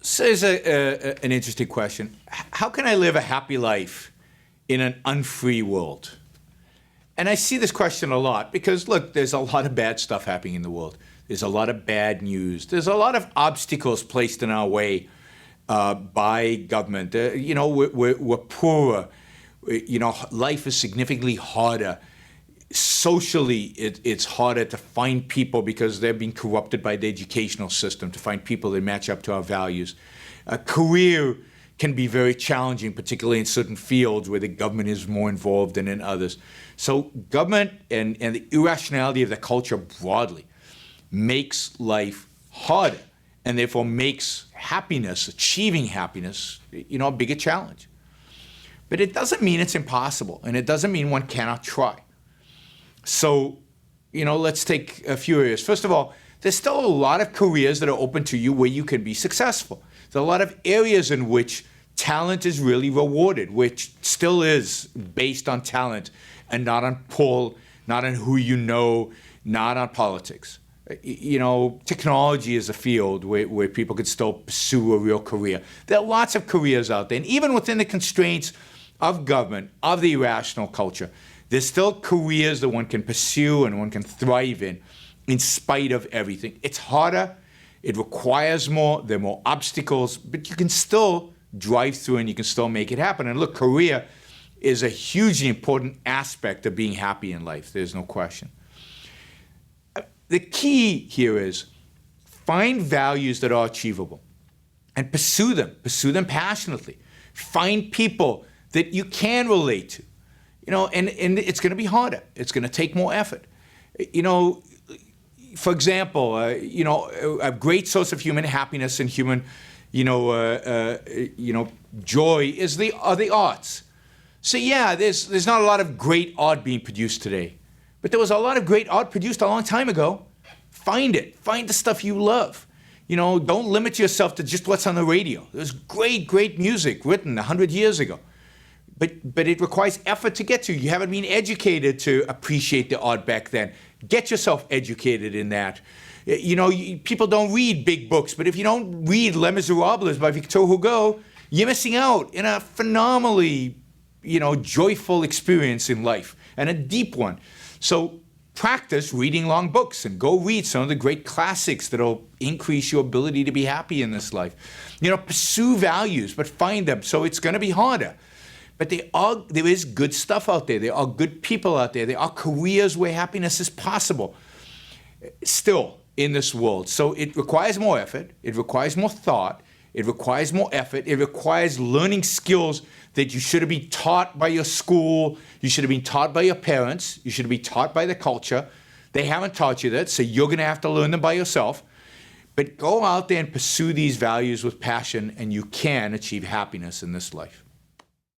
So here's an interesting question. How can I live a happy life in an unfree world? And I see this question a lot because, look, there's a lot of bad stuff happening in the world. There's a lot of bad news. There's a lot of obstacles placed in our way by government. We're poorer. Life is significantly harder. Socially, it's harder to find people because they're being corrupted by the educational system, to find people that match up to our values. A career can be very challenging, particularly in certain fields where the government is more involved than in others. So government and the irrationality of the culture broadly makes life harder, and therefore makes happiness, achieving happiness, a bigger challenge. But it doesn't mean it's impossible, and it doesn't mean one cannot try. So, let's take a few areas. First of all, there's still a lot of careers that are open to you where you can be successful. There's a lot of areas in which talent is really rewarded, which still is based on talent and not on pull, not on who you know, not on politics. Technology is a field where people can still pursue a real career. There are lots of careers out there, and even within the constraints of government, of the irrational culture, there's still careers that one can pursue and one can thrive in spite of everything. It's harder, it requires more, there are more obstacles, but you can still drive through and you can still make it happen. And look, career is a hugely important aspect of being happy in life, there's no question. The key here is find values that are achievable and pursue them passionately. Find people that you can relate to. And it's going to be harder. It's going to take more effort. For example, a great source of human happiness and human, joy are the arts. So yeah, there's not a lot of great art being produced today, but there was a lot of great art produced a long time ago. Find it. Find the stuff you love. Don't limit yourself to just what's on the radio. There's great music written 100 years ago. But it requires effort to get to. You haven't been educated to appreciate the art back then. Get yourself educated in that. People don't read big books, but if you don't read Les Miserables by Victor Hugo, you're missing out in a phenomenally, joyful experience in life, and a deep one. So practice reading long books and go read some of the great classics that'll increase your ability to be happy in this life. Pursue values, but find them. So it's going to be harder. But there is good stuff out there. There are good people out there. There are careers where happiness is possible still in this world. So it requires more effort. It requires more thought. It requires more effort. It requires learning skills that you should have been taught by your school. You should have been taught by your parents. You should have been taught by the culture. They haven't taught you that, so you're going to have to learn them by yourself. But go out there and pursue these values with passion, and you can achieve happiness in this life.